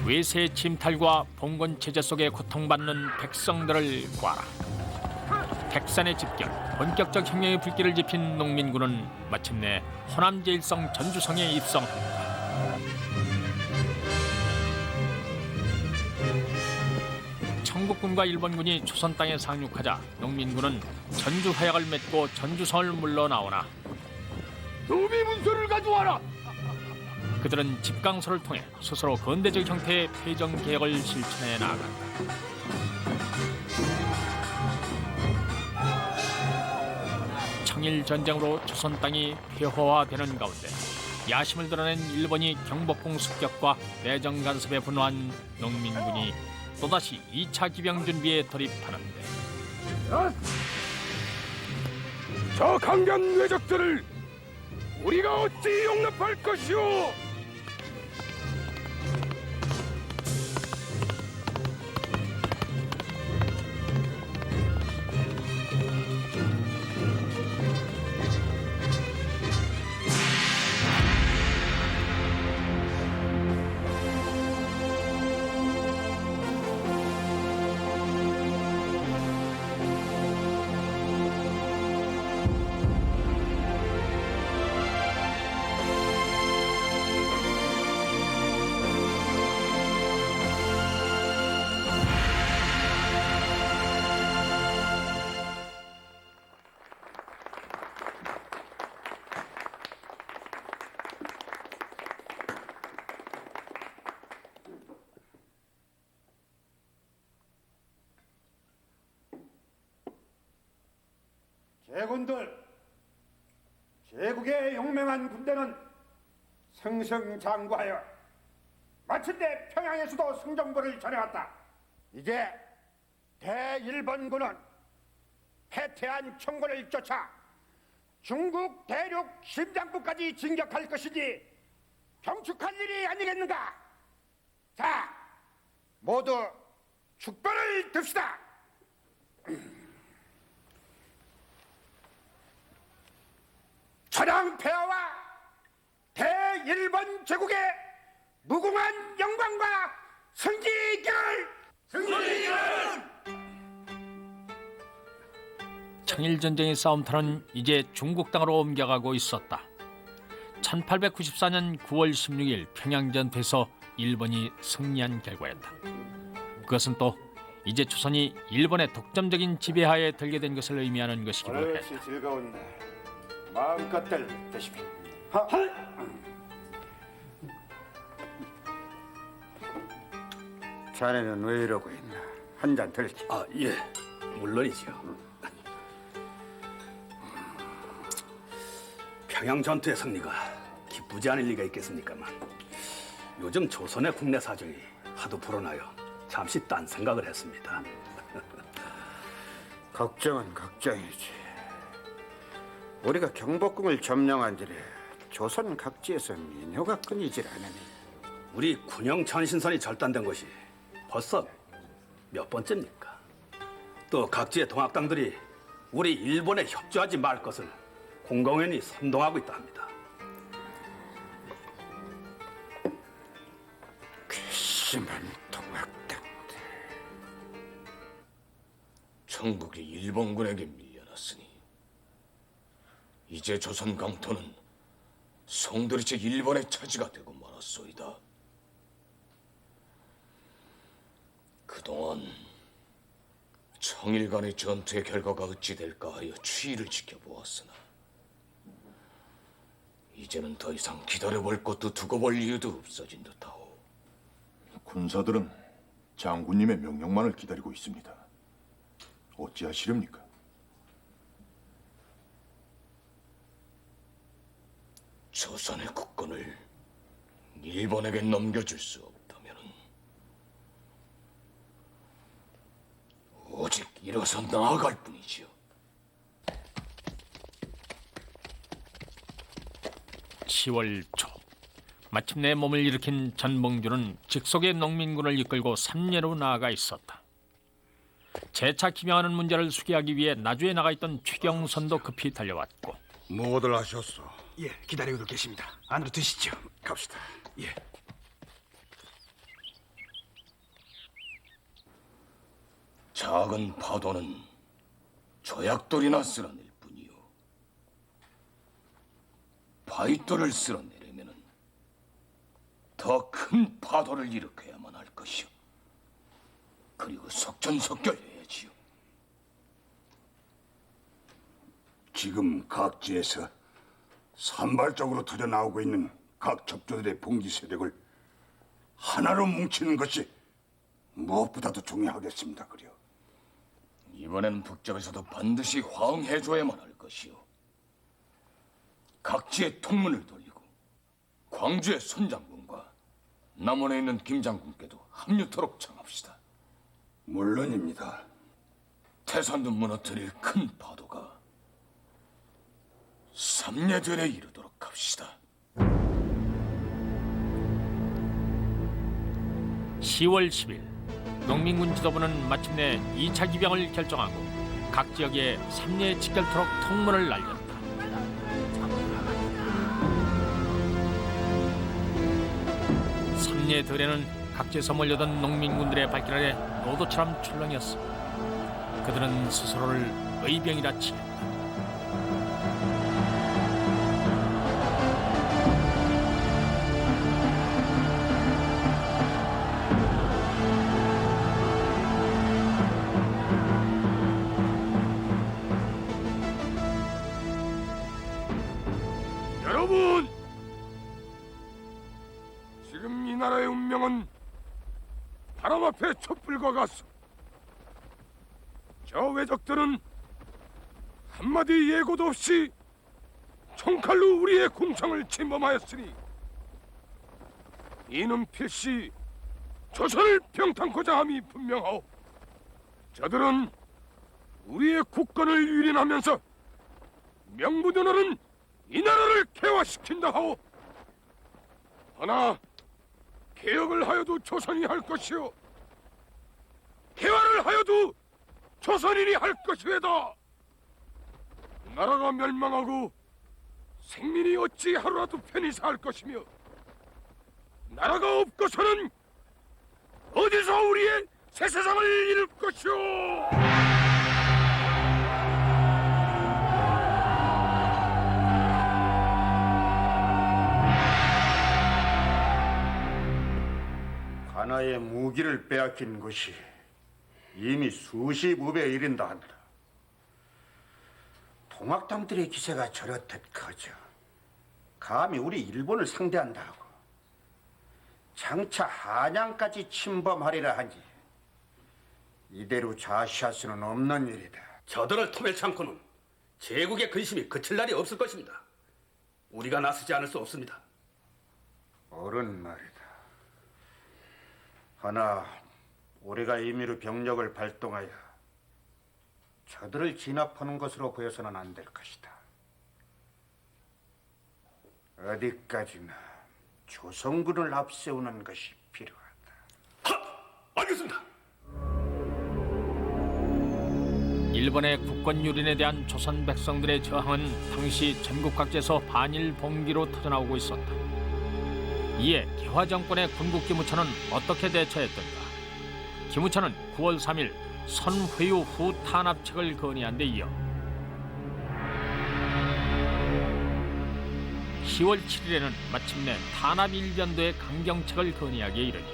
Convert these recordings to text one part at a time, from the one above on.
외세의 침탈과 봉건 체제 속에 고통받는 백성들을 구하라. 백산의 집결, 본격적 혁명의 불길을 지핀 농민군은 마침내 호남 제1성 전주성에 입성합니다. 청국군과 일본군이 조선 땅에 상륙하자 농민군은 전주 화약을 맺고 전주성을 물러나오나 노비 문서를 가져와라. 그들은 집강소를 통해 스스로 근대적 형태의 패정 개혁을 실천해 나아간다. 청일 전쟁으로 조선 땅이 폐허화되는 가운데 야심을 드러낸 일본이 경복궁 습격과 내정 간섭에 분노한 농민군이 또다시 2차 기병 준비에 돌입하는데 저 강변 왜적들을 우리가 어찌 용납할 것이오? 제군들, 제국의 용맹한 군대는 승승장구하여 마침내 평양에서도 승정보를 전해왔다. 이제 대일본군은 패퇴한 청군을 쫓아 중국 대륙 심장부까지 진격할 것이니 경축할 일이 아니겠는가? 자, 모두 축벌을 듭시다. 천황폐하와 대일본 제국의 무궁한 영광과 승리기를! 청일전쟁의 싸움터는 이제 중국 땅으로 옮겨가고 있었다. 1894년 9월 16일 평양전투에서 일본이 승리한 결과였다. 그것은 또 이제 조선이 일본의 독점적인 지배하에 들게 된 것을 의미하는 것이기도 했다. 옳지, 즐거운 날 마음껏들 드시오. 자네는 왜 이러고 있나? 한 잔 들지. 아, 예, 물론이지요. 평양 전투의 승리가 기쁘지 않을 리가 있겠습니까만 요즘 조선의 국내 사정이 하도 불어나요. 잠시 딴 생각을 했습니다. 걱정은 걱정이지. 우리가 경복궁을 점령한 뒤에 조선 각지에서 민요가 끊이질 않으니 우리 군영 천신선이 절단된 것이 벌써 몇 번째입니까? 또 각지의 동학당들이 우리 일본에 협조하지 말 것을 공공연히 선동하고 있다 합니다. 괘씸한 동학당들. 청국이 일본군에게 밀려났으니 이제 조선 강토는 송두리째 일본의 차지가 되고 말았소이다. 그동안 청일 간의 전투의 결과가 어찌 될까 하여 추이를 지켜보았으나 이제는 더 이상 기다려볼 것도 두고 볼 이유도 없어진 듯하오. 군사들은 장군님의 명령만을 기다리고 있습니다. 어찌하시렵니까? 조선의 국권을 일본에게 넘겨줄 수 없다면은 오직 일어서 나아갈 뿐이지요. 10월 초 마침내 몸을 일으킨 전봉주는 직속의 농민군을 이끌고 삼례로 나아가 있었다. 재차 기명하는 문제를 수기하기 위해 나주에 나가 있던 최경선도 급히 달려왔고 뭐들 하셨어? 예, 기다리고 계십니다. 안으로 드시죠. 갑시다. 예. 작은 파도는 조약돌이나 쓸어낼 뿐이요. 바위돌을 쓸어내려면은 더 큰 파도를 일으켜야만 할 것이요. 그리고 속전속결해야지요. 지금 각지에서 산발적으로 터져나오고 있는 각 첩조들의 봉기 세력을 하나로 뭉치는 것이 무엇보다도 중요하겠습니다. 그려 이번엔 북쪽에서도 반드시 화응해줘야만 할 것이요. 각지의 통문을 돌리고 광주의 손장군과 남원에 있는 김장군께도 합류토록 청합시다. 물론입니다. 태산도 무너뜨릴 큰 파도가 삼례전에 이르도록 합시다. 10월 10일 농민군 지도부는 마침내 2차 기병을 결정하고 각 지역에 삼례에 직결토록 통문을 날렸다. 삼례 들에는 각지에서 몰려든 농민군들의 발길 아래 노도처럼 출렁였습니다. 그들은 스스로를 의병이라 칭했다. 여러분, 지금 이 나라의 운명은 바람 앞에 촛불과 같소. 저 외적들은 한마디 예고도 없이 총칼로 우리의 궁창을 침범하였으니 이는 필시 조선을 병탄코자 함이 분명하오. 저들은 우리의 국권을 유린하면서 명부도널은 이 나라를 개화시킨다 하오. 하나 개혁을 하여도 조선이 할 것이요 개화를 하여도 조선인이 할 것이외다. 나라가 멸망하고 생민이 어찌 하루라도 편히 살 것이며 나라가 없고서는 어디서 우리의 새 세상을 이룰 것이오. 하나의 무기를 빼앗긴 것이 이미 수십 무배에 이른다 한다. 동학당들의 기세가 저렇듯 커져 감히 우리 일본을 상대한다고 장차 한양까지 침범하리라 하니 이대로 좌시할 수는 없는 일이다. 저들을 토멸치 않고는 제국의 근심이 그칠 날이 없을 것입니다. 우리가 나서지 않을 수 없습니다. 옳은 말이다. 하나 우리가 임의로 병력을 발동하여 저들을 진압하는 것으로 보여서는 안 될 것이다. 어디까지나 조선군을 앞세우는 것이 필요하다. 알겠습니다. 일본의 국권 유린에 대한 조선 백성들의 저항은 당시 전국 각지에서 반일 봉기로 터져나오고 있었다. 이에 개화 정권의 군국 기무처는 어떻게 대처했던가? 기무처는 9월 3일 선회유 후 탄압책을 건의한 데 이어 10월 7일에는 마침내 탄압 일변도의 강경책을 건의하기에 이르니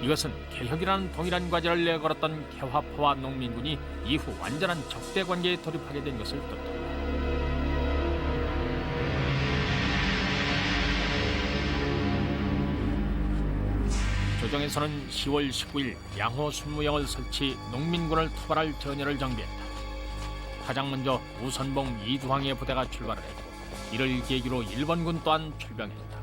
이것은 개혁이라는 동일한 과제를 내걸었던 개화파와 농민군이 이후 완전한 적대 관계에 돌입하게 된 것을 뜻한다. 조정에서는 10월 19일 양호 순무영을 설치 농민군을 토벌할 전열을 정비했다. 가장 먼저 우선봉 이두황의 부대가 출발을 했고 이를 계기로 일본군 또한 출병했다.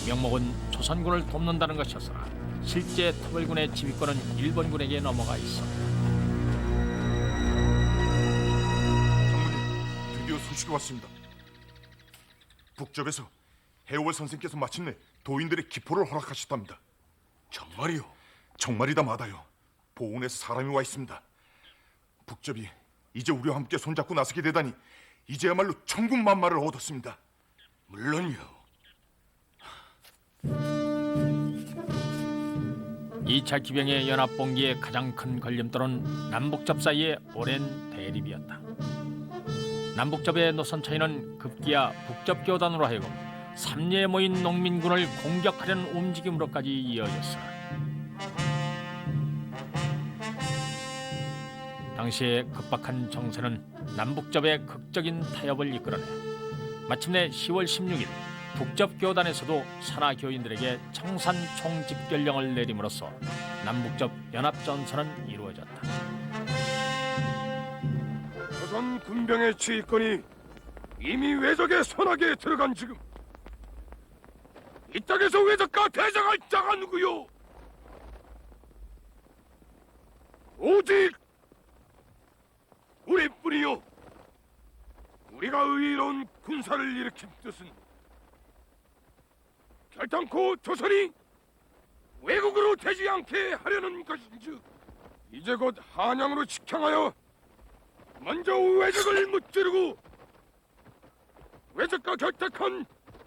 명목은 조선군을 돕는다는 것이었으나 실제 토벌군의 지휘권은 일본군에게 넘어가 있었다. 장군님, 드디어 소식이 왔습니다. 북접에서 해월 선생께서 마침내 도인들의 기포를 허락하셨답니다. 정말이요? 정말이다 마다요. 보훈에서 사람이 와 있습니다. 북접이 이제 우리와 함께 손잡고 나서게 되다니 이제야말로 천군만마를 얻었습니다. 물론이요. 2차 기병의 연합봉기의 가장 큰 걸림돌은 남북접 사이의 오랜 대립이었다. 남북접의 노선 차이는 급기야 북접 교단으로 하여금 삼리에 모인 농민군을 공격하려는 움직임으로까지 이어졌으나 당시의 급박한 정세는 남북접의 극적인 타협을 이끌어내 마침내 10월 16일 북접 교단에서도 산하 교인들에게 청산 총집결령을 내림으로써 남북접 연합전선은 이루어졌다. 조선 군병의 지휘권이 이미 외적의 손아귀에 들어간 지금 이 땅에서 외적과 대적할 자가 누구요? 오직 우리뿐이요. 우리가 의로운 군사를 일으킨 뜻은 결단코 조선이 외국으로 되지 않게 하려는 것인즉 이제 곧 한양으로 직행하여 먼저 외적을 무찌르고 외적과 결탁한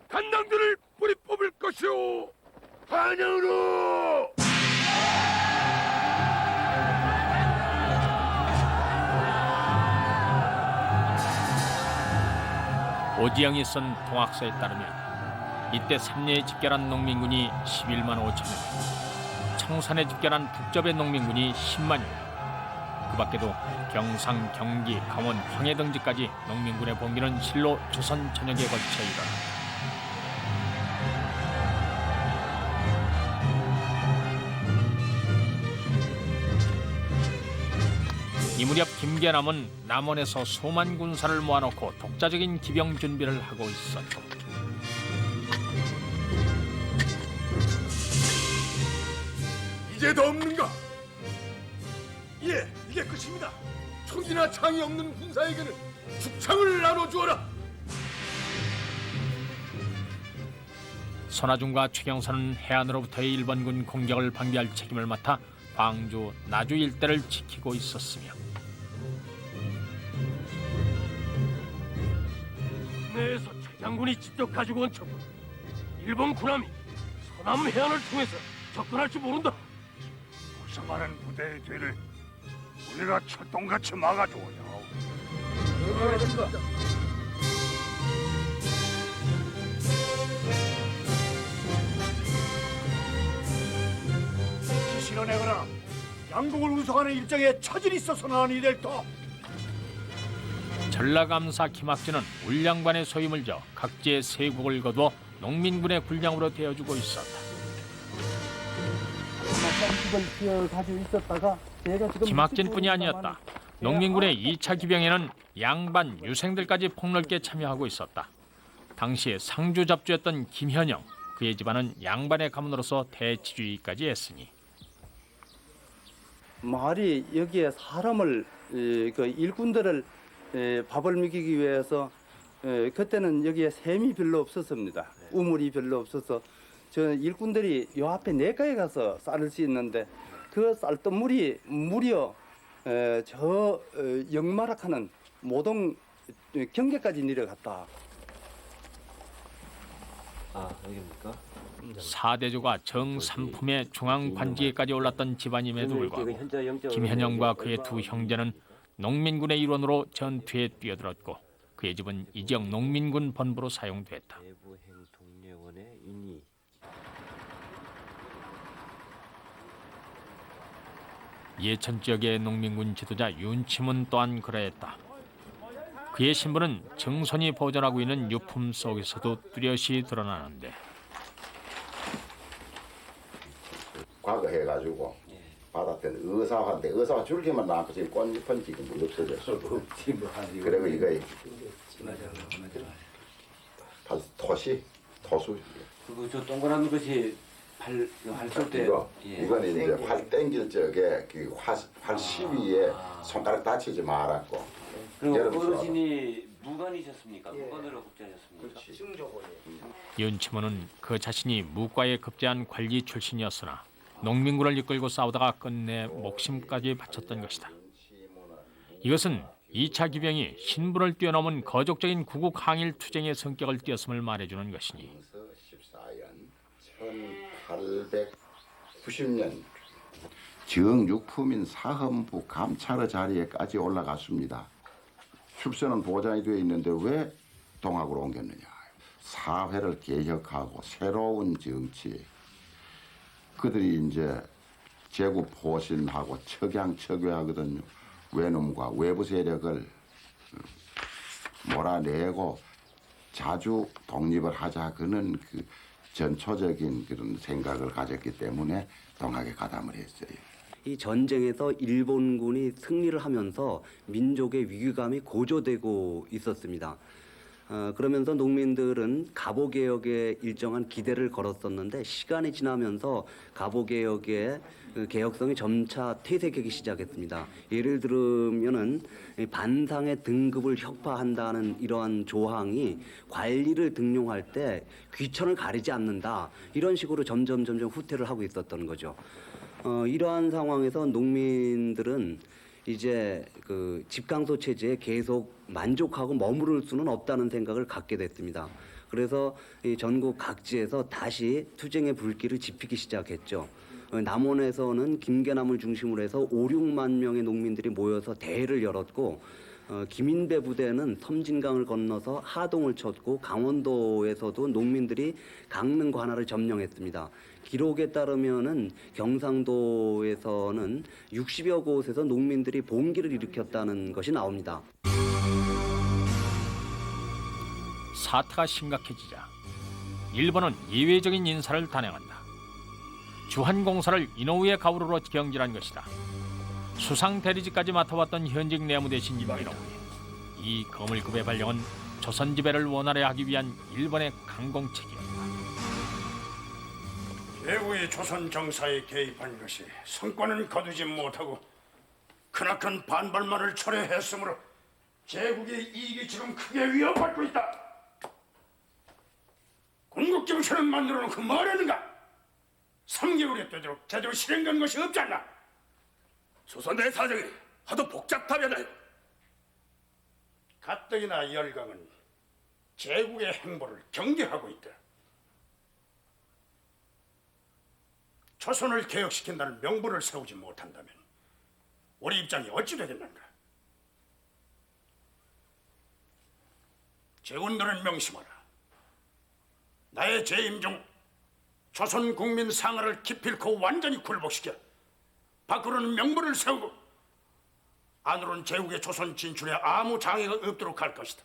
간당들을 뿌리 뽑을 것이오. 한양으로! 오지영이 쓴 동학서에 따르면 이때 삼리에 집결한 농민군이 11만 5천 명, 청산에 집결한 북접의 농민군이 10만 명. 그 밖에도 경상, 경기, 강원, 황해 등지까지 농민군의 봉기는 실로 조선 전역에 걸쳐 일어났다. 이 무렵 김계남은 남원에서 수만 군사를 모아놓고 독자적인 기병 준비를 하고 있었고 이제 더 없는가? 예, 이게 끝입니다. 총이나 창이 없는 군사에게는 죽창을 나눠주어라. 선화중과 최경선은 해안으로부터의 일본군 공격을 방기할 책임을 맡아 광주, 나주 일대를 지키고 있었으며 내에서 최장군이 직접 가지고 온 첩은 일본 군함이 서남 해안을 통해서 접근할지 모른다. 어서 말하는 부대의 뒤를 우리가 철동같이 막아주오냐. 실어내거나 양국을 운송하는 일정에 차질이 있어서는 아니 될 터. 전라감사 김학진은 울량반의 소임을 져 각지의 세국을 거두어 농민군의 군량으로 되어주고 있었다. 김학진뿐이 아니었다. 농민군의 2차 기병에는 양반, 유생들까지 폭넓게 참여하고 있었다. 당시에 상주 잡주였던 김현영, 그의 집안은 양반의 가문으로서 대치주의까지 했으니 마을이 여기에 사람을 그 일꾼들을 밥을 먹이기 위해서 그때는 여기에 샘이 별로 없었습니다. 우물이 별로 없어서 저 일꾼들이 요 앞에 내가에 가서 쌀을 씻는데 그 쌀뜨물이 무려 저 영마락하는 모동 경계까지 내려갔다. 아, 여기입니까? 사대조가 정삼품의 중앙관직에까지 올랐던 집안임에도 불구하고 김현영과 그의 두 형제는 농민군의 일원으로 전투에 뛰어들었고 그의 집은 이 지역 농민군 본부로 사용됐다. 내부행동례원의 인이 예천 지역의 농민군 지도자 윤치문 또한 그러했다. 그의 신분은 정선이 보존하고 있는 유품 속에서도 뚜렷이 드러나는데 과거 해가지고 받았던 의사화인데 의사화 줄기만 남고 지금 꽃잎은 지금 없어졌어. 그리고 이거 토수. 그거 저 동그란 것이 활쏠 때 이거는 이제 활 땡길 적에 그 활 시위에 손가락 다치지 말았고. 그리고 어르신이 무관이셨습니까? 무관으로 급제하셨습니까? 윤치문은 그 자신이 무과에 급제한 관리 출신이었으나 농민군을 이끌고 싸우다가 끝내 목숨까지 바쳤던 것이다. 이것은 2차 기병이 신분을 뛰어넘은 거족적인 구국 항일 투쟁의 성격을 띄었음을 말해주는 것이니 1890년 정육품인 사헌부 감찰의 자리에까지 올라갔습니다. 습세는 보장이 되어 있는데 왜 동학으로 옮겼느냐? 사회를 개혁하고 새로운 정치. 그들이 이제 제국 포신하고 척양척외하거든요. 외놈과 외부 세력을 몰아내고 자주 독립을 하자 그는 그 전초적인 그런 생각을 가졌기 때문에 동학에 가담을 했어요. 이 전쟁에서 일본군이 승리를 하면서 민족의 위기감이 고조되고 있었습니다. 그러면서 농민들은 갑오개혁에 일정한 기대를 걸었었는데 시간이 지나면서 갑오개혁의 개혁성이 점차 퇴색하기 시작했습니다. 예를 들면은 반상의 등급을 혁파한다는 이러한 조항이 관리를 등용할 때 귀천을 가리지 않는다. 이런 식으로 점점 후퇴를 하고 있었던 거죠. 이러한 상황에서 농민들은 이제 그 집강소 체제에 계속 만족하고 머무를 수는 없다는 생각을 갖게 됐습니다. 그래서 이 전국 각지에서 다시 투쟁의 불길을 지피기 시작했죠. 남원에서는 김계남을 중심으로 해서 5, 6만 명의 농민들이 모여서 대회를 열었고 김인배 부대는 섬진강을 건너서 하동을 쳤고 강원도에서도 농민들이 강릉 관할을 점령했습니다. 기록에 따르면은 경상도에서는 60여 곳에서 농민들이 봉기를 일으켰다는 것이 나옵니다. 사태가 심각해지자 일본은 예외적인 인사를 단행한다. 주한공사를 이노우의 가오로로 경질한 것이다. 수상 대리직까지 맡아왔던 현직 내무대신 이노우에 이 거물급의 발령은 조선 지배를 원활하게 하기 위한 일본의 강공책이었다. 제국이 조선 정사에 개입한 것이 성과는 거두지 못하고 크나큰 반발만을 철회했으므로 제국의 이익이 지금 크게 위협받고 있다. 군국정서는 만들어 놓고 뭐라는가? 3개월이 되도록 제대로 실행된 것이 없지 않나? 조선의 사정이 하도 복잡하잖아요. 가뜩이나 열강은 제국의 행보를 경계하고 있다. 조선을 개혁시킨다는 명분을 세우지 못한다면 우리 입장이 어찌 되겠는가? 제군들은 명심하라. 나의 재임 중 조선 국민 상하를 기필코 완전히 굴복시켜 밖으로는 명분을 세우고 안으로는 제국의 조선 진출에 아무 장애가 없도록 할 것이다.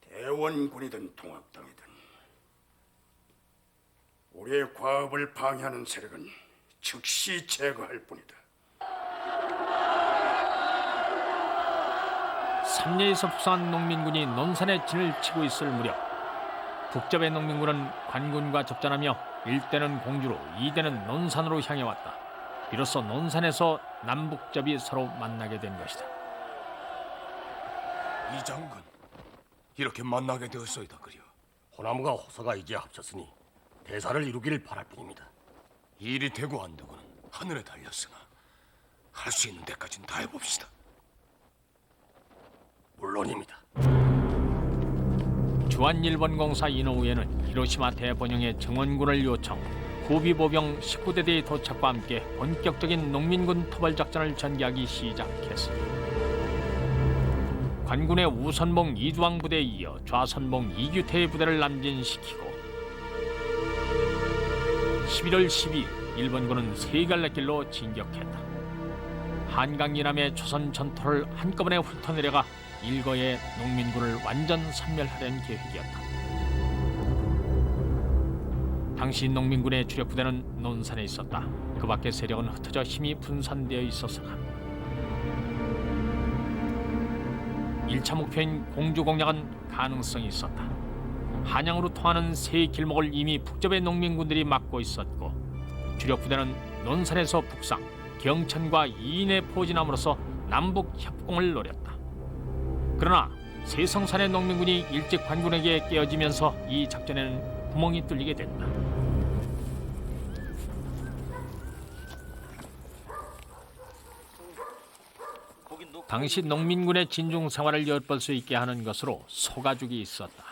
대원군이든 동학당이든 우리의 과업을 방해하는 세력은 즉시 제거할 뿐이다. 삼례에서 북상한 농민군이 논산에 진을 치고 있을 무렵 북접의 농민군은 관군과 접전하며 1대는 공주로 2대는 논산으로 향해 왔다. 이로써 논산에서 남북접이 서로 만나게 된 것이다. 이 장군, 이렇게 만나게 되었소이다 그려. 호남과 호서가 이제 합쳤으니 대사를 이루기를 바랄 뿐입니다. 일이 되고 안 되고는 하늘에 달렸으나 할 수 있는 데까지는 다 해봅시다. 물론입니다. 주한일본공사 이노우에는 히로시마 대본영의 정원군을 요청, 후비보병 19대대의 도착과 함께 본격적인 농민군 토벌작전을 전개하기 시작했습니다. 관군의 우선봉 이주왕 부대에 이어 좌선봉 이규태의 부대를 남진시키고 11월 12일 일본군은 세 갈래길로 진격했다. 한강 이남의 조선 전토를 한꺼번에 훑어내려가 일거의 농민군을 완전 섬멸하려는 계획이었다. 당시 농민군의 주력 부대는 논산에 있었다. 그 밖의 세력은 흩어져 힘이 분산되어 있었으나 1차 목표인 공주 공략은 가능성이 있었다. 한양으로 통하는 새 길목을 이미 북접의 농민군들이 막고 있었고 주력 부대는 논산에서 북상, 경천과 이인에 포진함으로써 남북 협공을 노렸다. 그러나 세성산의 농민군이 일찍 관군에게 깨어지면서 이 작전에는 구멍이 뚫리게 된다. 당시 농민군의 진중 생활을 엿볼 수 있게 하는 것으로 소가죽이 있었다.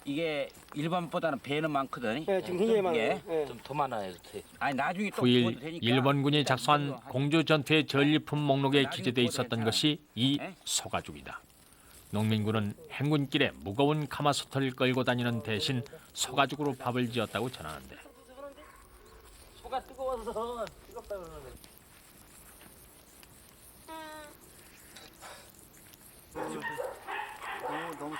이게 일본보다는 배는 많거든. 네, 지금 굉장히 많아요. 네. 좀 더 많아요. 아니 나중에 또 9일 구워도 되니까. 일본군이 작성한 공주 전투의 전리품 목록에 기재돼 있었던 것이 이 소가죽이다. 농민군은 행군길에 무거운 가마솥을 끌고 다니는 대신 소가죽으로 밥을 지었다고 전하는데 소가 뜨거워서 뜨겁다 그러는데. 너무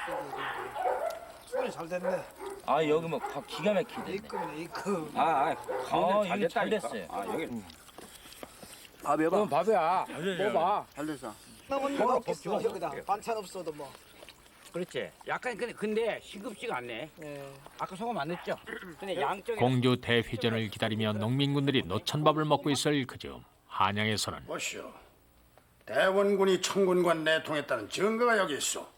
세게. 잘 됐네. 아 여기 뭐 기가 막히네. A급이네 A급. 여기 잘 됐어요. 밥이 그럼 밥이야. 먹어봐. 잘 됐어. 뭐가 없겠어 여기다. 반찬 없어도 뭐. 그렇지. 약간 근데 시급지가 않네. 아까 소금 안 넣었죠? 근데 양쪽에 공주 대회전을 기다리며 농민군들이 노천밥을 먹고 있을 그즈음 한양에서는 보시오. 대원군이 청군과 내통했다는 증거가 여기 있어.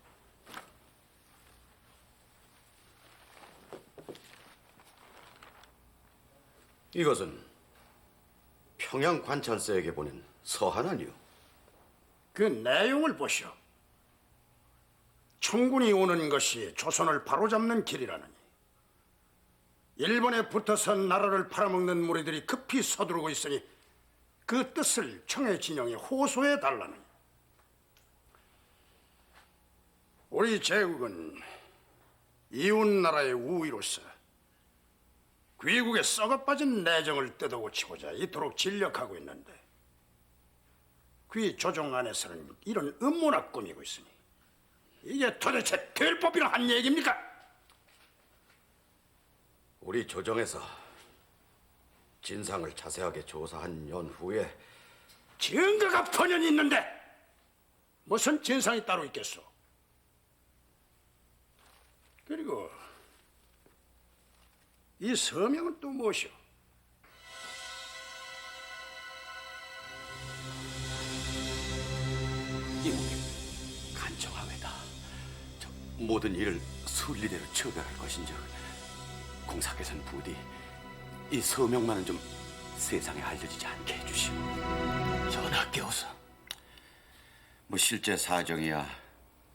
이것은 평양 관찰사에게 보낸 서한 아니오? 그 내용을 보시오. 청군이 오는 것이 조선을 바로잡는 길이라느니 일본에 붙어서 나라를 팔아먹는 무리들이 급히 서두르고 있으니 그 뜻을 청해 진영에 호소해 달라느니 우리 제국은 이웃나라의 우위로서 귀국의 썩어빠진 내정을 뜯어고치고자 이토록 진력하고 있는데 귀 조정 안에서는 이런 음모나 꾸미고 있으니 이게 도대체 될 법이라 한 얘기입니까? 우리 조정에서 진상을 자세하게 조사한 연후에 증거가 번연히 있는데 무슨 진상이 따로 있겠소? 그리고 이 서명은 또 무엇이오? 이모님 간청하외다. 모든 일을 순리대로 처벌할 것인즉 공사께서는 부디 이 서명만은 좀 세상에 알려지지 않게 해주시오. 전하께서 뭐 실제 사정이야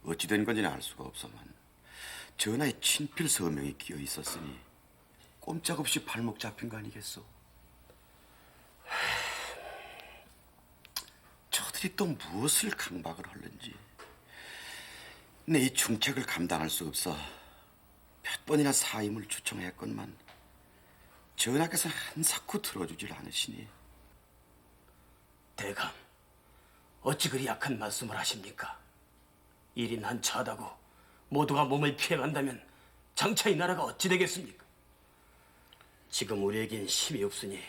어찌 된 건지는 알 수가 없어만 전하의 친필 서명이 끼어 있었으니 꼼짝없이 발목 잡힌 거 아니겠소? 저들이 또 무엇을 강박을 하는지 내 이 중책을 감당할 수 없어 몇 번이나 사임을 추청했건만 전하께서 한사코 들어주질 않으시니. 대감, 어찌 그리 약한 말씀을 하십니까? 1인 한 차다고 모두가 몸을 피해간다면 장차 이 나라가 어찌 되겠습니까? 지금 우리에겐 힘이 없으니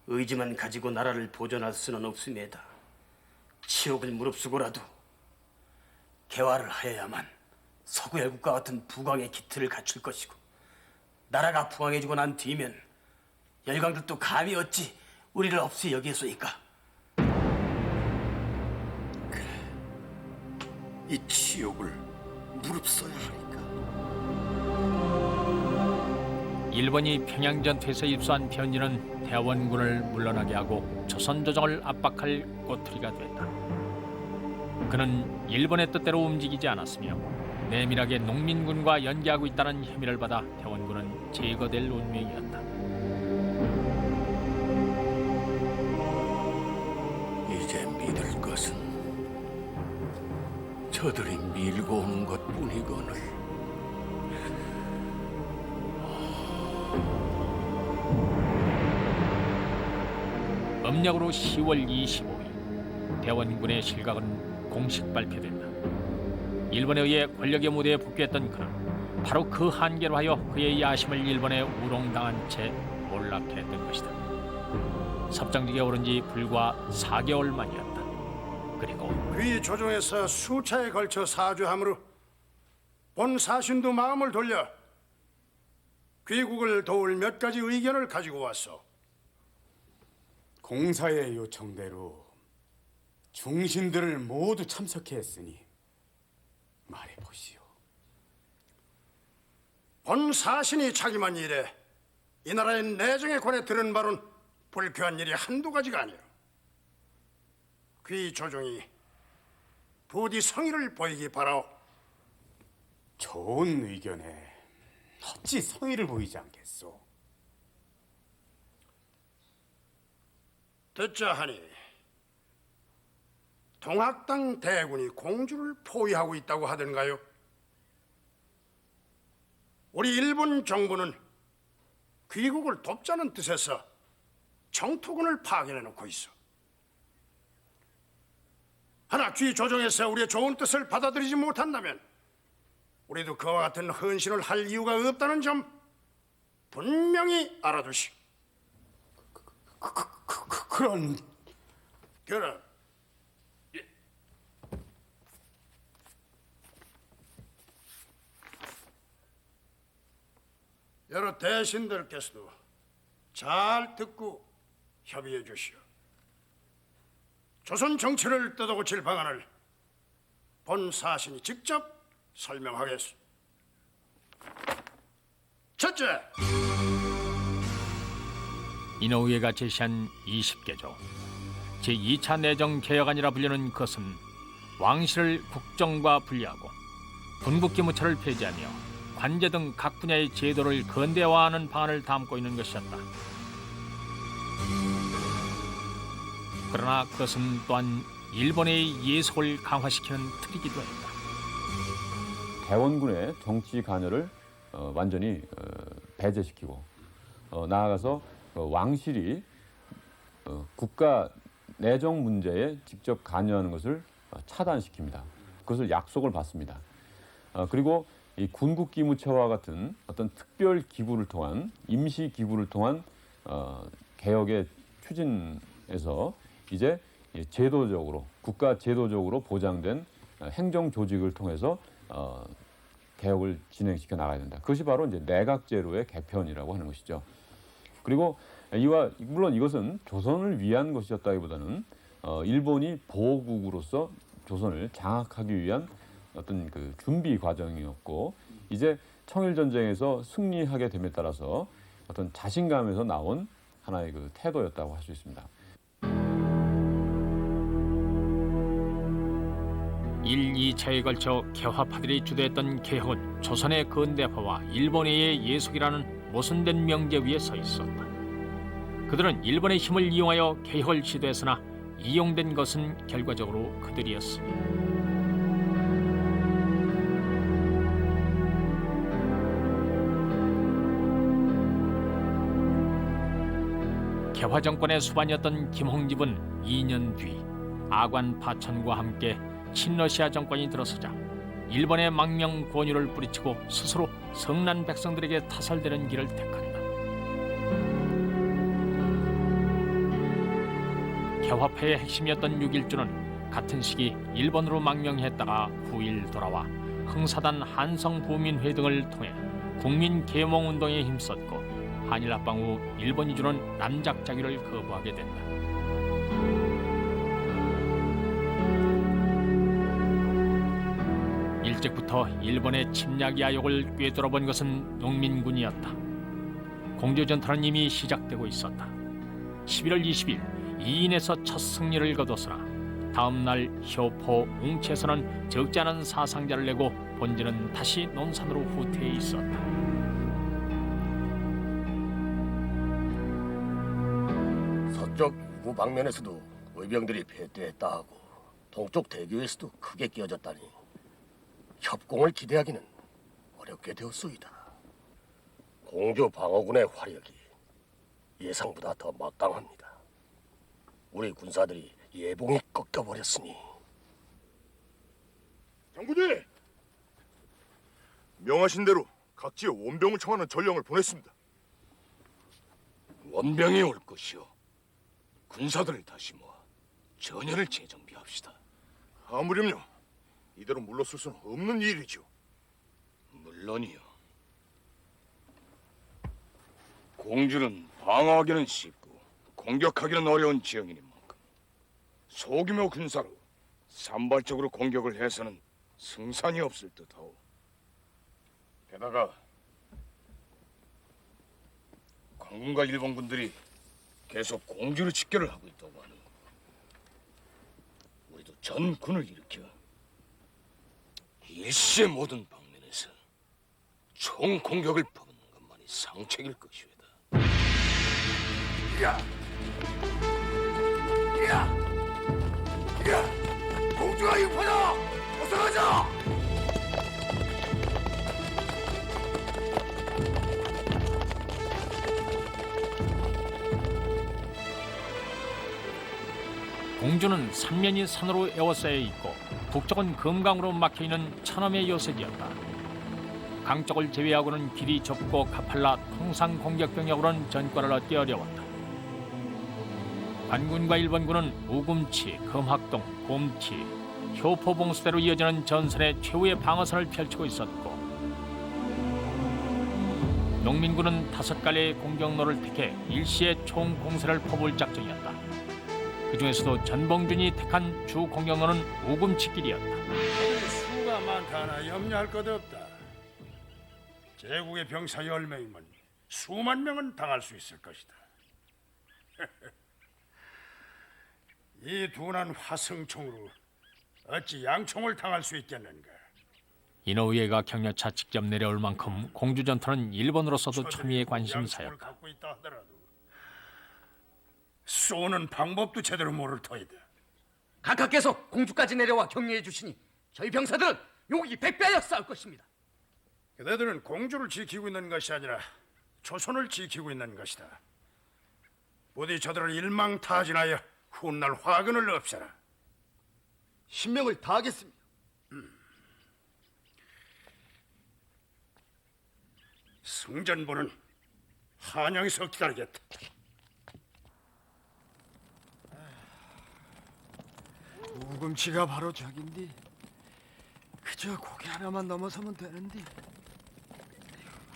의지만 가지고 나라를 보존할 수는 없음에다 치욕을 무릅쓰고라도 개화를 하여야만 서구 애국과 같은 부강의 기틀을 갖출 것이고 나라가 부강해지고 난 뒤면 열강들도 감히 어찌 우리를 없이 여기에소이까? 이 치욕을 무릅써야 하니까. 일본이 평양 전투에서 입수한 편지는 대원군을 물러나게 하고 조선 조정을 압박할 꼬투리가 됐다. 그는 일본의 뜻대로 움직이지 않았으며 내밀하게 농민군과 연계하고 있다는 혐의를 받아 대원군은 제거될 운명이었다. 이제 믿을 것은 저들이 밀고 오는 것뿐이거늘. 음력으로 10월 25일 대원군의 실각은 공식 발표된다. 일본에 의해 권력의 무대에 복귀했던 그는 바로 그 한계로 하여 그의 야심을 일본에 우롱당한 채 몰락했던 것이다. 섭정직에 오른 지 불과 4개월 만이었다. 그리고 귀 조정에서 수차에 걸쳐 사주함으로 본 사신도 마음을 돌려 귀국을 도울 몇 가지 의견을 가지고 왔어. 공사의 요청대로 중신들을 모두 참석해 했으니 말해보시오. 본 사신이 자기만 일해 이 나라의 내정에 관해 들은 바론 불쾌한 일이 한두 가지가 아니오. 귀 조정이 부디 성의를 보이기 바라오. 좋은 의견에 어찌 성의를 보이지 않겠소? 듣자 하니 동학당 대군이 공주를 포위하고 있다고 하던가요? 우리 일본 정부는 귀국을 돕자는 뜻에서 정토군을 파견해 놓고 있어. 하나 귀 조정해서 우리의 좋은 뜻을 받아들이지 못한다면 우리도 그와 같은 헌신을 할 이유가 없다는 점 분명히 알아두시. 그런 여러 대신들께서도 잘 듣고 협의해 주시오. 조선 정치를 뜯어고칠 방안을 본 사신이 직접 설명하겠소. 첫째, 이노우에가 제시한 20개조 제2차 내정 개혁안이라 불리는 것은 왕실을 국정과 분리하고 군국기무처를 폐지하며 관제 등 각 분야의 제도를 근대화하는 방안을 담고 있는 것이었다. 그러나 그것은 또한 일본의 예속을 강화시키는 틀이기도 했다. 대원군의 정치 관여를 완전히 배제시키고 나아가서 왕실이 국가 내정 문제에 직접 관여하는 것을 차단시킵니다. 그것을 약속을 받습니다. 그리고 이 군국기무처와 같은 어떤 특별 기구를 통한 임시 기구를 통한 개혁의 추진에서 이제 제도적으로 국가 제도적으로 보장된 행정 조직을 통해서 개혁을 진행시켜 나가야 된다. 그것이 바로 이제 내각제로의 개편이라고 하는 것이죠. 그리고 물론 이것은 조선을 위한 것이었다기보다는 일본이 보호국으로서 조선을 장악하기 위한 어떤 그 준비 과정이었고 이제 청일 전쟁에서 승리하게 됨에 따라서 어떤 자신감에서 나온 하나의 그 태도였다고 할 수 있습니다. 1, 2차에 걸쳐 개화파들이 주도했던 개혁은 조선의 근대화와 일본의 예속이라는 모순된 명제 위에 서 있었다. 그들은 일본의 힘을 이용하여 개혁을 시도했으나 이용된 것은 결과적으로 그들이었으니 개화 정권의 수반이었던 김홍집은 2년 뒤 아관 파천과 함께 친러시아 정권이 들어서자 일본의 망명 권유를 뿌리치고 스스로 성난 백성들에게 타살되는 길을 택한다. 개화파의 핵심이었던 육일주는 같은 시기 일본으로 망명했다가 후일 돌아와 흥사단 한성부민회 등을 통해 국민계몽운동에 힘썼고 한일 합방 후 일본이 주는 남작자기를 거부하게 된다. 일찍부터 일본의 침략 야욕을 꿰뚫어본 것은 농민군이었다. 공조전투는 이미 시작되고 있었다. 11월 20일 이인에서 첫 승리를 거뒀으나 다음 날 효포, 웅채에서는 적지 않은 사상자를 내고 본진은 다시 논산으로 후퇴해 있었다. 서쪽 유구 방면에서도 의병들이 패퇴했다 하고 동쪽 대교에서도 크게 끼어졌다니 협공을 기대하기는 어렵게 되었소이다. 공조 방어군의 화력이 예상보다 더 막강합니다. 우리 군사들이 예봉이 꺾여버렸으니. 장군님! 명하신 대로 각지에 원병을 청하는 전령을 보냈습니다. 원병이 올 것이오. 군사들을 다시 모아 전열을 재정비합시다. 아무렴요. 이대로 물러설 수는 없는 일이죠. 물론이요. 공주는 방어하기는 쉽고 공격하기는 어려운 지형이니 만큼 소규모 군사로 산발적으로 공격을 해서는 승산이 없을 듯하오. 게다가 광군과 일본군들이 계속 공주를 직결을 하고 있다고 하니 우리도 전군을 일으켜 일시의 모든 방면에서 총 공격을 퍼붓는 것만이 상책일 것이오다. 공주가 육파다! 어서 가자! 공주는 삼면이 산으로 에워싸여 있고 북쪽은 금강으로 막혀있는 천엄의 요새지였다. 강 쪽을 제외하고는 길이 좁고 가팔라 통상 공격 병력으로는 전과를 얻기 어려웠다. 관군과 일본군은 우금치, 금학동, 곰치, 효포봉수대로 이어지는 전선의 최후의 방어선을 펼치고 있었고 농민군은 5갈래의 공격로를 택해 일시에 총 공세를 퍼부을 작정이었다. 그 중에서도 전봉준이 택한 주 공격로는 우금치길이었다. 수가 많다나 염려할 것 없다. 제국의 병사 10명이면 수만 명은 당할 수 있을 것이다. 이 둔한 화성총으로 어찌 양총을 당할 수 있겠는가? 이노우에가 격려차 직접 내려올 만큼 공주 전투는 일본으로서도 초미의 양총을 관심사였다. 갖고 있다 하더라도 쏘는 방법도 제대로 모를 터이다. 각하께서 공주까지 내려와 격려해 주시니 저희 병사들은 용기 100배하여 싸울 것입니다. 그대들은 공주를 지키고 있는 것이 아니라 조선을 지키고 있는 것이다. 부디 저들을 일망타진하여 훗날 화근을 없애라. 신명을 다하겠습니다. 승전보는 한양에서 기다리겠다. 우금치가 바로 저긴데 그저 고개 하나만 넘어서면 되는데.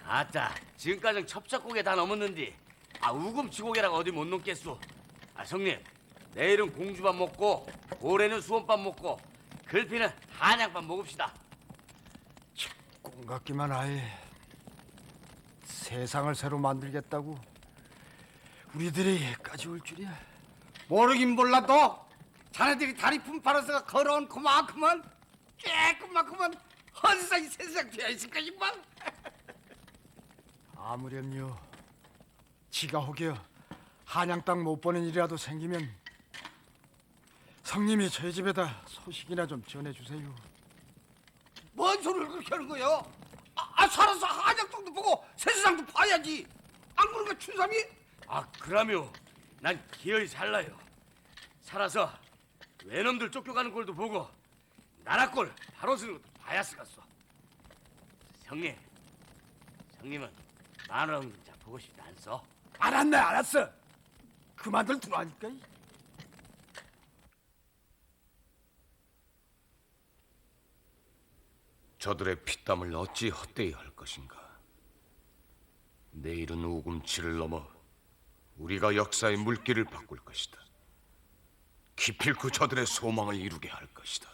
아따, 지금까지는 첩작고개 다 넘었는데 우금치고개랑 어디 못 넘겠소. 성님, 내일은 공주밥 먹고 올해는 수원밥 먹고 글피는 한약밥 먹읍시다. 꿈 같기만 하에 세상을 새로 만들겠다고 우리들이 여기까지 올 줄이야. 모르긴 몰라도 자네들이 다리 품팔아서 걸어온 그만큼은 깨끗만큼은 헌상이 세상 되어 있을 것이구만. 아무렴요. 지가 혹여 한양 땅 못 보는 일이라도 생기면 성님이 저희 집에다 소식이나 좀 전해주세요. 뭔 소리를 그렇게 하는 거예요? 살아서 한양 땅도 보고 세상도 봐야지. 안 그런가 춘삼이? 그라며 난 기어이 살라요. 살아서 외놈들 쫓겨가는 꼴도 보고 나라 꼴 바로 서는 것도 봐야 쓰겠어. 형님은 마누라 잘 보고 싶지 않소? 알았네, 알았어. 그만들 두라니까. 저들의 피땀을 어찌 헛되이 할 것인가? 내일은 우금치를 넘어 우리가 역사의 물길을 바꿀 것이다. 기필코 저들의 소망을 이루게 할 것이다.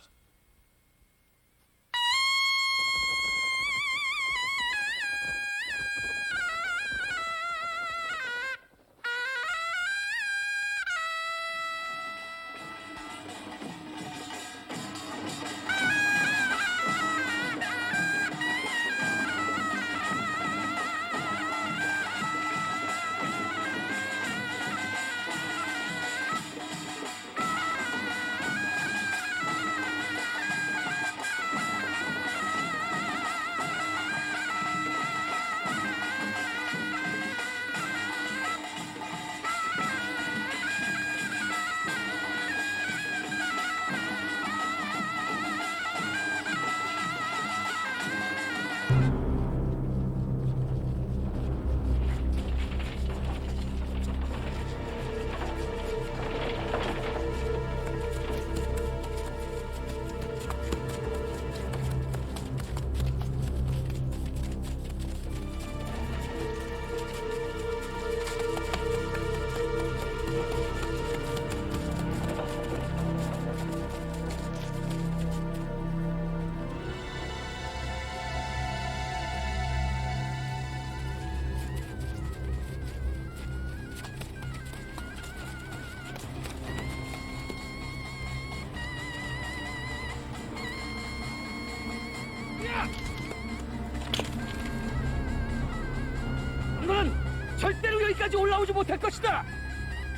여기까지 올라오지 못할 것이다.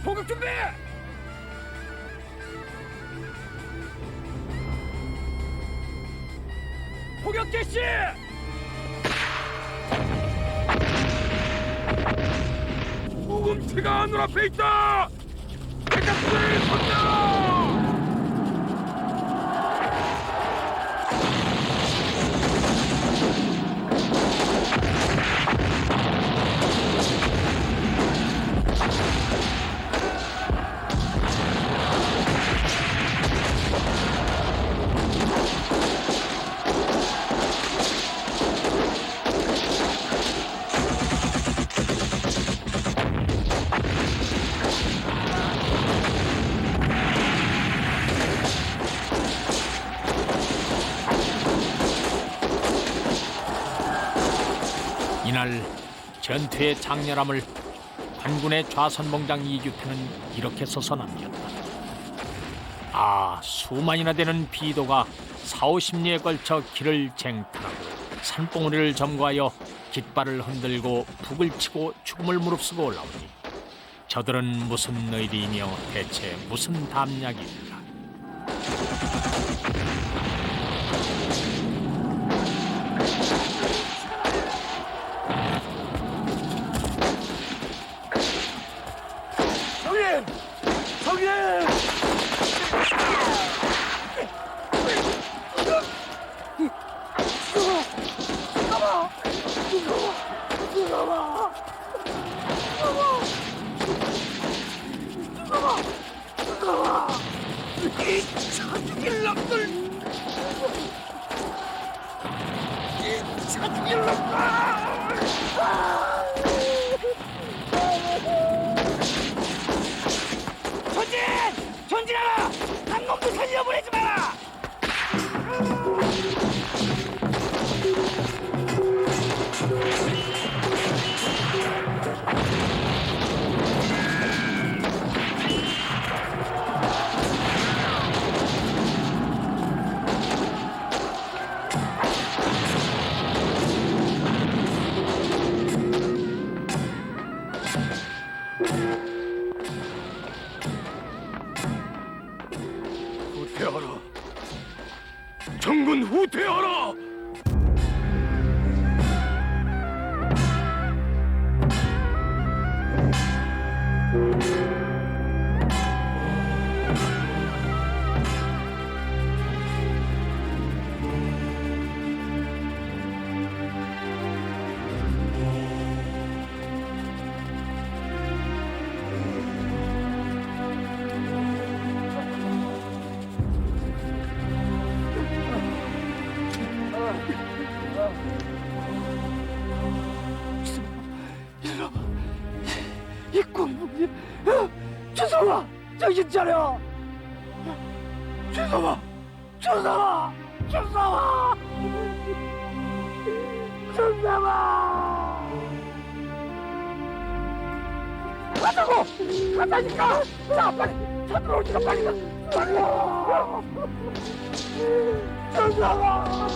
포격 준비. 포격 개시. 우금티가 눈앞에 있다. 대각선을 건너. 이날 전투의 장렬함을 관군의 좌선봉장 이규태는 이렇게 써서 남겼다. 아, 수만이나 되는 비도가 40~50리에 걸쳐 길을 쟁탈하고 산봉우리를 점거하여 깃발을 흔들고 북을 치고 죽음을 무릅쓰고 올라오니 저들은 무슨 의리이며 대체 무슨 담약일까? 전진하라! 한 놈도 살려보내지 마라! 후퇴하라. 정군 후퇴하라. 이 꼴보기 주성아 정신 차려. 주성아 주성아 주성아 주성아 가자고 가자니까. 자 빨리 차 들어오니까 빨리 가 빨리 주성아.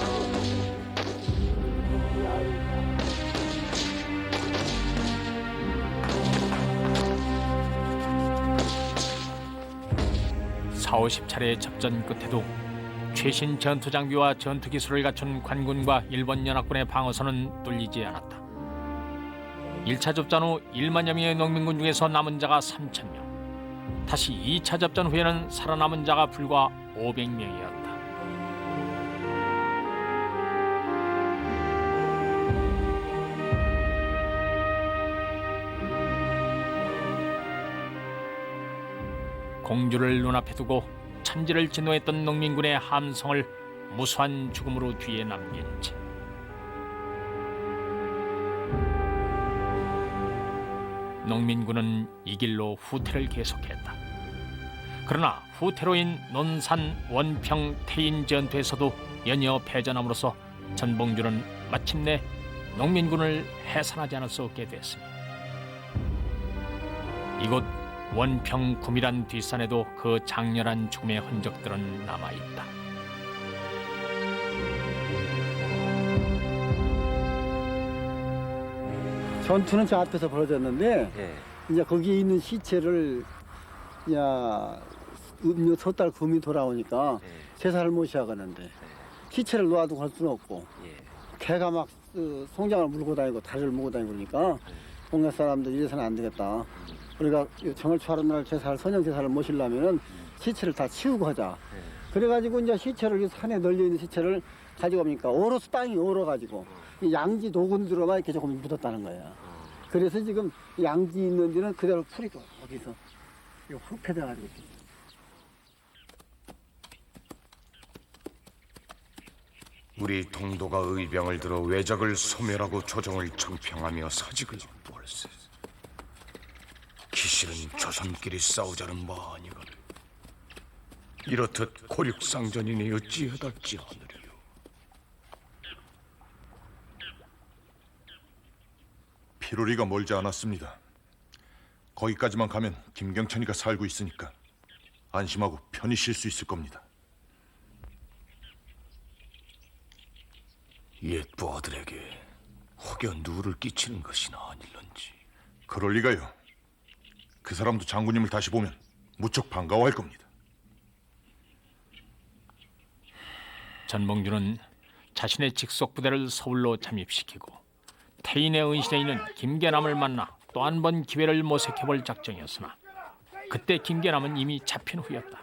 사오십 차례의 접전 끝에도 최신 전투 장비와 전투 기술을 갖춘 관군과 일본 연합군의 방어선은 뚫리지 않았다. 1차 접전 후 1만여 명의 농민군 중에서 남은 자가 3,000명. 다시 2차 접전 후에는 살아남은 자가 불과 500명이었다. 공주를 눈앞에 두고 천지를 진노했던 농민군의 함성을 무수한 죽음으로 뒤에 남긴 채 농민군은 이 길로 후퇴를 계속했다. 그러나 후퇴로인 논산, 원평, 태인 전투에서도 연이어 패전함으로써 전봉주는 마침내 농민군을 해산하지 않을 수 없게 됐습니다. 이곳 원평 구미란 뒷산에도 그 장렬한 죽음의 흔적들은 남아있다. 전투는 저 앞에서 벌어졌는데 예. 이제 거기에 있는 시체를 음료 섣달 금이 돌아오니까 제사를 못 시작하는데 시체를 놓아두고 갈 수는 없고 개가 막 송장을 물고 다니고 다리를 물고 다니고 그러니까 동네 사람들 이래서는 안 되겠다. 우리가 정월 초하루 날 제사를 선영 제사를 모시려면은 시체를 다 치우고 하자. 그래가지고 이제 시체를 산에 널려 있는 시체를 가지고 가니까 얼어서 땅이 얼어가지고 이 양지 도군들어만 이렇게 조금 묻었다는 거야. 그래서 지금 양지 있는 데는 그대로 풀이 어디서 훅 패져가지고. 우리 동도가 의병을 들어 왜적을 소멸하고 조정을 청평하며 사직을 볼세. 기실은 조선끼리 싸우자는 바 아니거든. 이렇듯 고륙상전이니 어찌해달지 하느리요. 피로리가 멀지 않았습니다. 거기까지만 가면 김경천이가 살고 있으니까 안심하고 편히 쉴 수 있을 겁니다. 옛 부하들에게 혹여 누를 끼치는 것이나 아닐런지. 그럴 리가요. 그 사람도 장군님을 다시 보면 무척 반가워할 겁니다. 전봉준은 자신의 직속 부대를 서울로 잠입시키고 태인의 은신에 있는 김계남을 만나 또 한 번 기회를 모색해볼 작정이었으나 그때 김계남은 이미 잡힌 후였다.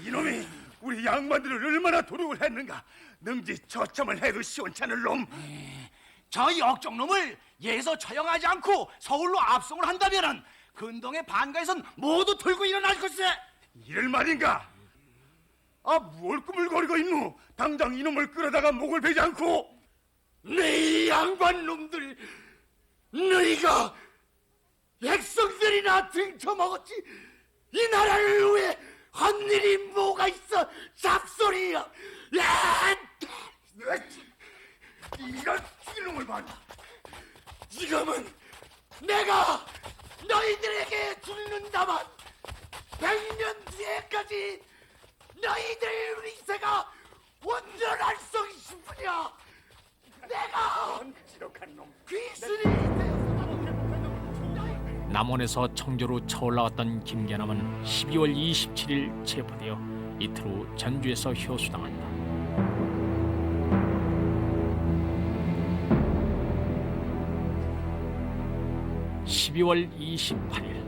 이놈이 우리 양반들을 얼마나 도륙을 했는가. 능지처참을 해도 시원찮을 놈. 저 역적놈을 예서 처형하지 않고 서울로 압송을 한다면은 근동의 반가에선 모두 들고 일어날 것세. 이럴 말인가? 아, 뭘 꾸물거리고 있노? 당장 이놈을 끌어다가 목을 베지 않고. 네 양반놈들, 너희가 백성들이나 등쳐먹었지 이 나라를 위해 한 일이 뭐가 있어 잡소리야. 이런 이놈을 봐라. 지금은 내가 너희들에게 죽는다만 100년 뒤에까지 너희들 위세가 온전할 수 있으랴. 내가 귀신이 남원에서 청조로 쳐올라왔던 김계남은 12월 27일 체포되어 이틀 후 전주에서 효수당한다. (12월 28일)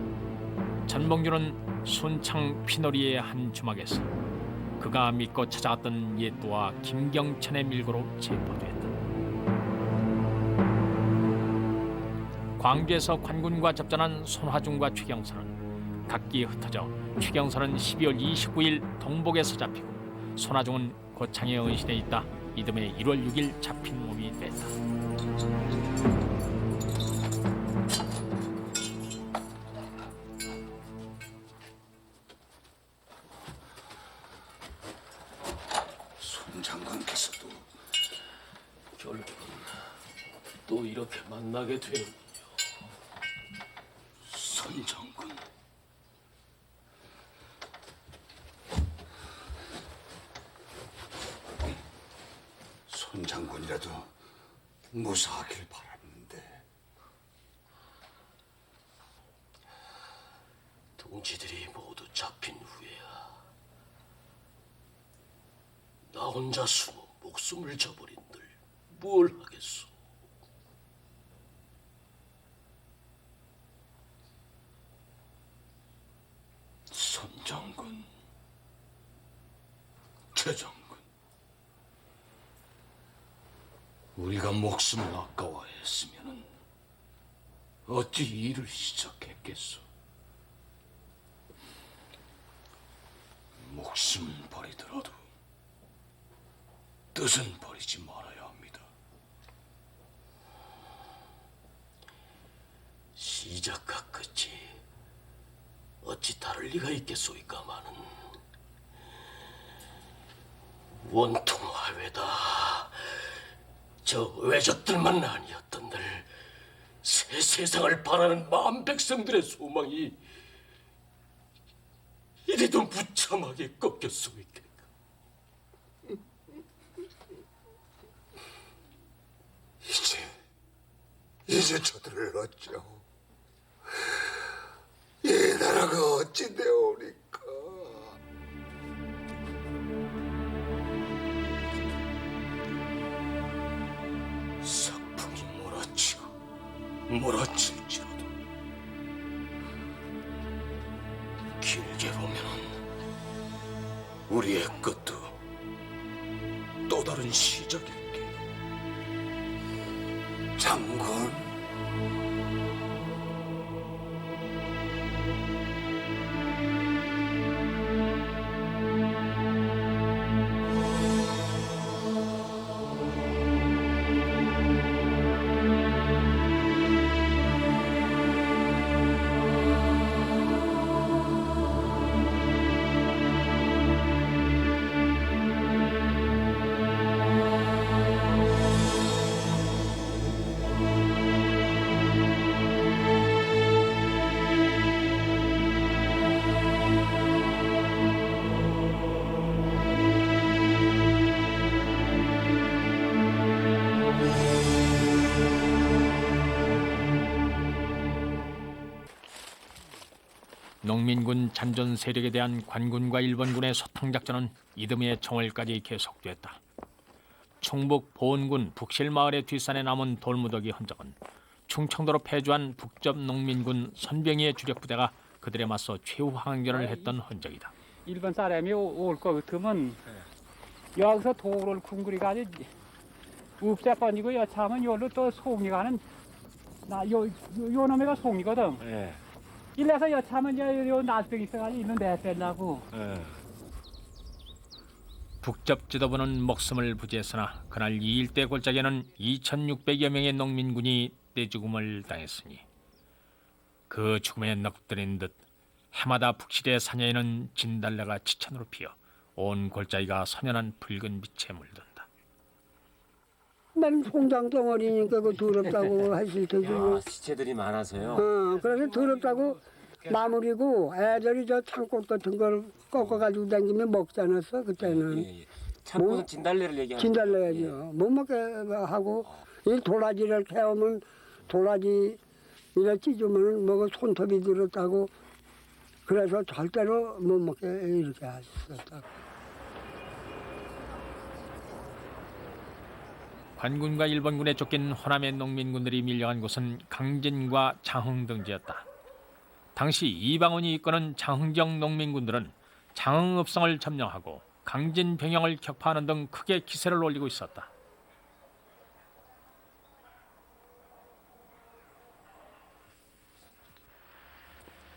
전봉준은 순창 피놀이의 한 주막에서 그가 믿고 찾아왔던 옛부하 김경천의 밀고로 체포됐다. 광주에서 관군과 접전한 손화중과 최경선은 각기 흩어져 최경선은 12월 29일 동복에서 잡히고 손화중은 고창의 은신에 있다 이듬해 1월 6일 잡힌 몸이 됐다. 손 장관께서도 결국은 또 이렇게 만나게 되는군요. 손 장군. 손 장군이라도 무사하길 바랐는데. 동지들이 모두 잡힌 후에야 나 혼자 숨어 목숨을 저버린들 뭘 하겠소. 손 장군, 최 장군, 우리가 목숨을 아까워했으면은 어찌 일을 시작했겠소. 목숨은 버리더라도 뜻은 버리지 말아야 합니다. 시작과 끝이 어찌 다를 리가 있겠소이까마는 원통 화외다. 저 외적들만 아니었던들 새 세상을 바라는 마음 백성들의 소망이 이리도 무참하게 꺾였소이까. 이제 저들을 어쩌오? 이 나라가 어찌 되오리까? 석풍이 몰아치고 몰아칠지라도 길게 보면은 우리의 끝도 또 다른 시작일게. 장군, 농민군 잔존 세력에 대한 관군과 일본군의 소탕 작전은 이듬해 정월까지 계속됐다. 충북 보은군 북실마을의 뒷산에 남은 돌무더기 흔적은 충청도로 패주한 북접 농민군 선병위의 주력 부대가 그들에 맞서 최후 항전을 했던 흔적이다. 일본 사람이 올 거 같으면 여기서 도를 쿵그리가지고 읍새 번지고 여차하면 여기로 또 송이 가는 요 놈애가 송이거든. 이래서 여차하면 요 나병 있어가지고 있는 내 빼려고. 북접 지도부는 목숨을 부지했으나 그날 이 일대 골짜기에는 2,600여 명의 농민군이 떼죽음을 당했으니 그 죽음에 넋드린 듯 해마다 북실의 산야에는 진달래가 지천으로 피어 온 골짜기가 선연한 붉은 빛에 물든다. 나는 송장 덩어리니까 그 더럽다고 하실 테고. 시체들이 많아서요. 그래서 더럽다고 나무리고 애들이 저 창꽃 같은 걸 꺾어가지고 다니면 먹지 않았어 그때는. 창꽃은 진달래를 얘기하는 진달래죠. 못 먹게 하고 이 도라지를 캐오면 도라지 이래 찢으면 뭐가 손톱이 들었다고 그래서 절대로 못 먹게 이렇게 하셨다. 관군과 일본군에 쫓긴 호남의 농민군들이 밀려간 곳은 강진과 장흥 등지였다. 당시 이방원이 이끄는 장흥경 농민군들은 장흥읍성을 점령하고 강진 병영을 격파하는 등 크게 기세를 올리고 있었다.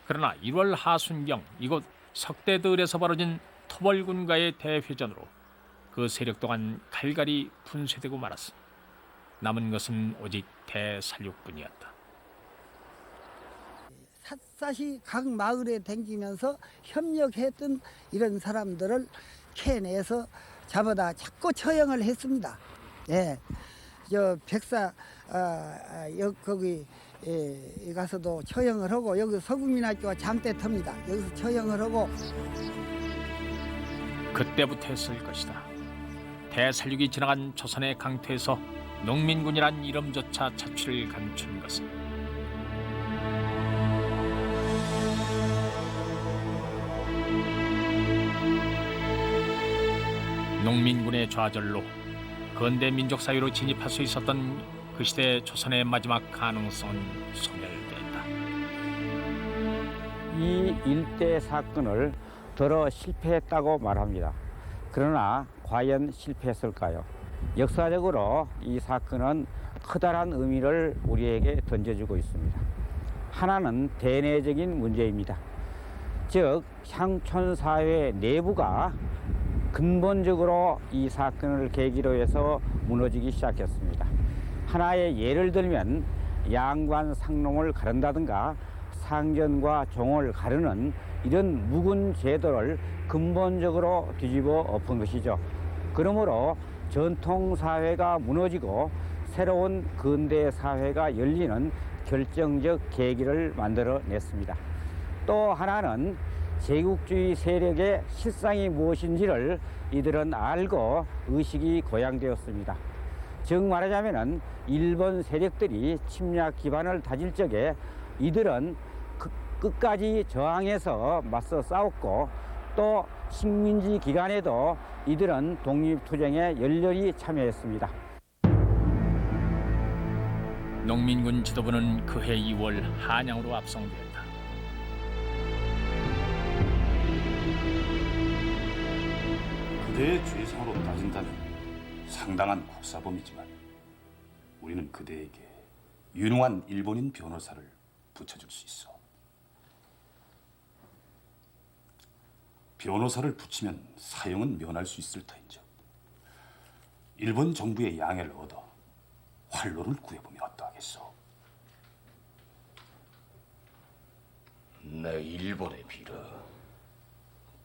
그러나 1월 하순경 이곳 석대들에서 벌어진 토벌군과의 대회전으로 그 세력 또한 갈갈이 분쇄되고 말았습니다. 남은 것은 오직 대살육뿐이었다. 샅샅이 각 마을에 다니면서 협력했던 이런 사람들을 캐내서 잡아다 자꾸 처형을 했습니다. 예, 저 백사 거기 가서도 처형을 하고 여기 서국민학교가 잠때 텁니다. 여기서 처형을 하고 그때부터 했을 것이다. 대살육이 지나간 조선의 강토에서 농민군이란 이름조차 자취를 감춘 것은 농민군의 좌절로 근대 민족 사회로 진입할 수 있었던 그 시대 조선의 마지막 가능성은 소멸됐다. 이 일대 사건을 들어 실패했다고 말합니다. 그러나 과연 실패했을까요? 역사적으로 이 사건은 커다란 의미를 우리에게 던져주고 있습니다. 하나는 대내적인 문제입니다. 즉 향촌 사회 내부가 근본적으로 이 사건을 계기로 해서 무너지기 시작했습니다. 하나의 예를 들면 양관 상농을 가른다든가 상전과 종을 가르는 이런 묵은 제도를 근본적으로 뒤집어 엎은 것이죠. 그러므로 전통 사회가 무너지고 새로운 근대 사회가 열리는 결정적 계기를 만들어냈습니다. 또 하나는 제국주의 세력의 실상이 무엇인지를 이들은 알고 의식이 고양되었습니다. 즉 말하자면은 일본 세력들이 침략 기반을 다질 적에 이들은 끝까지 저항해서 맞서 싸웠고, 또 식민지 기간에도 이들은 독립투쟁에 열렬히 참여했습니다. 농민군 지도부는 그해 2월 한양으로 압송됐다. 그대의 죄상으로 따진다면 상당한 국사범이지만 우리는 그대에게 유능한 일본인 변호사를 붙여줄 수 있어. 변호사를 붙이면 사형은 면할 수 있을 터인즉 일본 정부의 양해를 얻어 활로를 구해보면 어떠하겠소? 내 일본에 빌어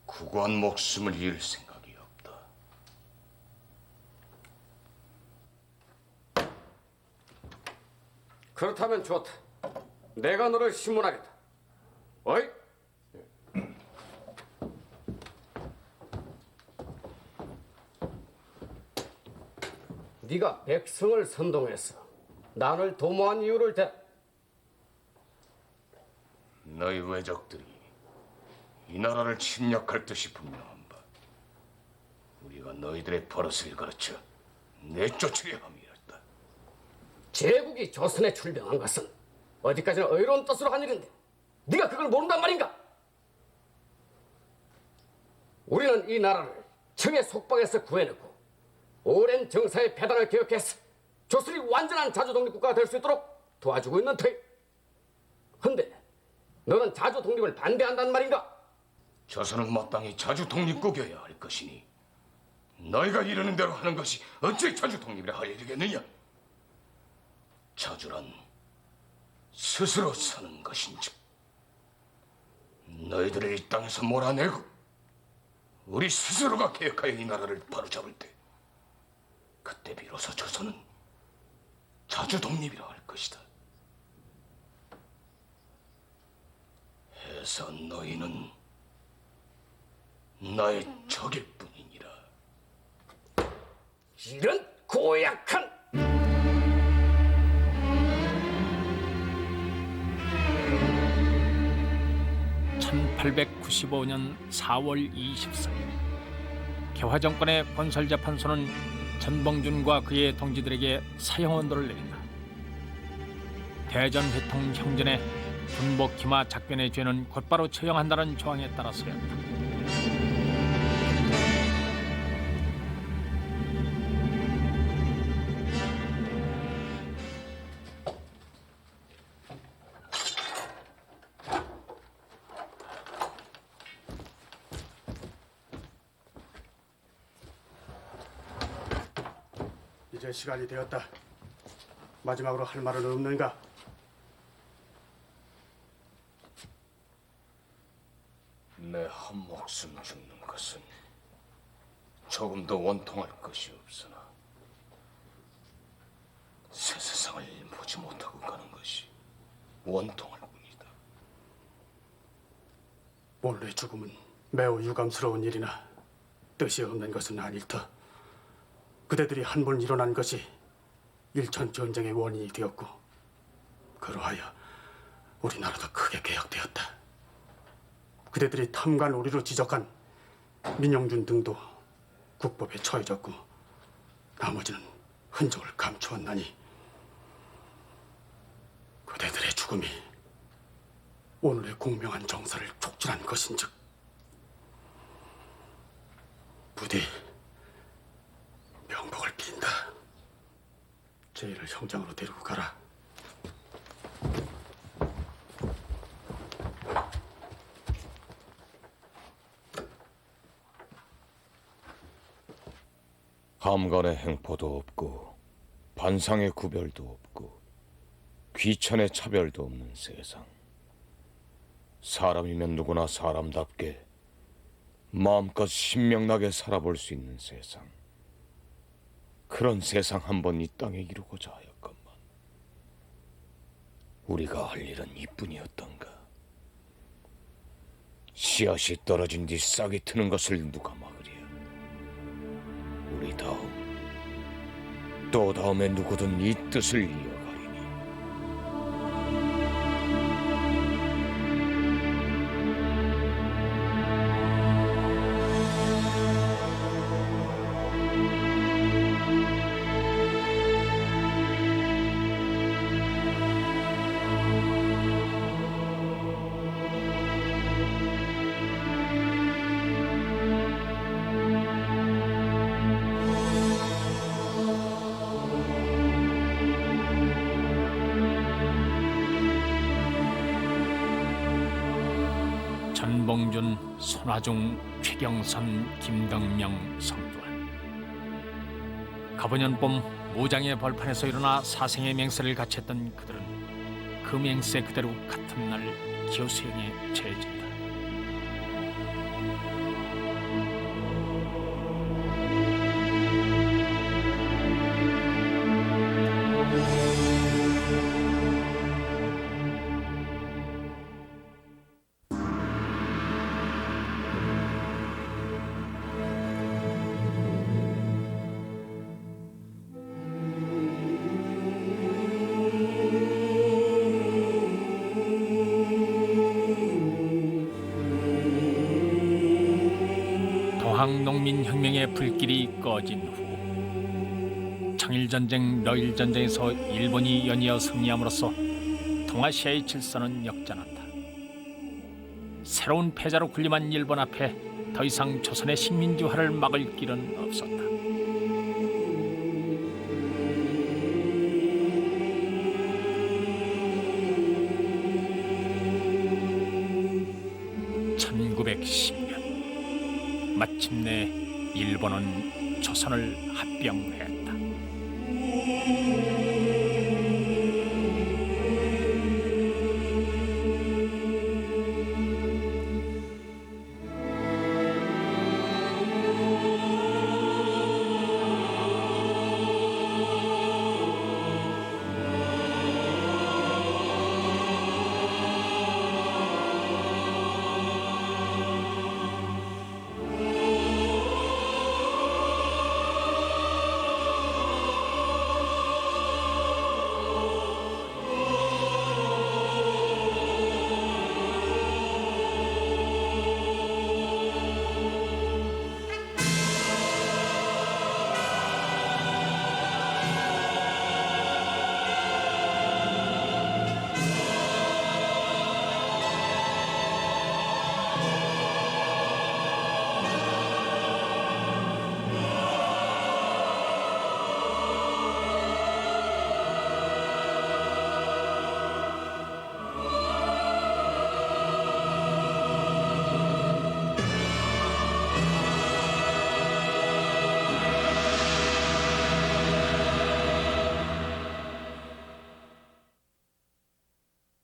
국왕 목숨을 잃을 생각이 없다. 그렇다면 좋다. 내가 너를 신문하겠다. 어이? 네가 백성을 선동해서 나를 도모한 이유를 대라. 너희 외적들이 이 나라를 침략할 듯이 분명한 바 우리가 너희들의 버릇을 가르쳐 내쫓으려 함이었다. 제국이 조선에 출병한 것은 어디까지나 의로운 뜻으로 한 일인데 네가 그걸 모른단 말인가? 우리는 이 나라를 청의 속박에서 구해내고 오랜 정사의 배단을 기억해서 조선이 완전한 자주 독립국가가 될 수 있도록 도와주고 있는 터이. 근데 너는 자주 독립을 반대한단 말인가? 조선은 마땅히 자주 독립국이어야 할 것이니 너희가 이러는 대로 하는 것이 어찌 자주 독립이라 할 일이겠느냐? 자주란 스스로 사는 것인즉 너희들을 이 땅에서 몰아내고 우리 스스로가 개혁하여 이 나라를 바로잡을 때 그때 비로소 조선은 자주 독립이라 할 것이다. 해서 너희는 나의 적일 뿐이니라. 이런 고약한! 1895년 4월 24일 개화정권의 건설재판소는 전봉준과 그의 동지들에게 사형언도를 내린다. 대전회통 형전에 군복기마 작변의 죄는 곧바로 처형한다는 조항에 따라서였다. 이제 시간이 되었다. 마지막으로 할 말은 없는가? 내 한 목숨 죽는 것은 조금도 원통할 것이 없으나 새 세상을 보지 못하고 가는 것이 원통할 뿐이다. 원래 죽음은 매우 유감스러운 일이나 뜻이 없는 것은 아닐 터. 그대들이 한 번 일어난 것이 일천 전쟁의 원인이 되었고 그러하여 우리나라도 크게 개혁되었다. 그대들이 탐관 오리로 지적한 민영준 등도 국법에 처해졌고 나머지는 흔적을 감추었나니 그대들의 죽음이 오늘의 공명한 정사를 촉진한 것인즉 부디 명복을 빈다. 제이를 형장으로 데리고 가라. 함간의 행포도 없고 반상의 구별도 없고 귀천의 차별도 없는 세상. 사람이면 누구나 사람답게 마음껏 신명나게 살아볼 수 있는 세상. 그런 세상 한번 이 땅에 이루고자 하였건만 우리가 할 일은 이뿐이었던가. 씨앗이 떨어진 뒤 싹이 트는 것을 누가 막으랴. 우리 다음 또 다음에 누구든 이 뜻을 이어가리니 전봉준, 손화중, 최경선, 김덕명, 성두환. 가보년봄 무장의 벌판에서 일어나 사생의 맹세를 갖췄던 그들은 그 맹세 그대로 같은 날 기호수행에 처해진다. 동학농민혁명의 불길이 꺼진 후 청일전쟁, 러일전쟁에서 일본이 연이어 승리함으로써 동아시아의 질서는 역전한다. 새로운 패자로 군림한 일본 앞에 더 이상 조선의 식민지화를 막을 길은 없었다. (1910년) 마침내 일본은 조선을 합병했다.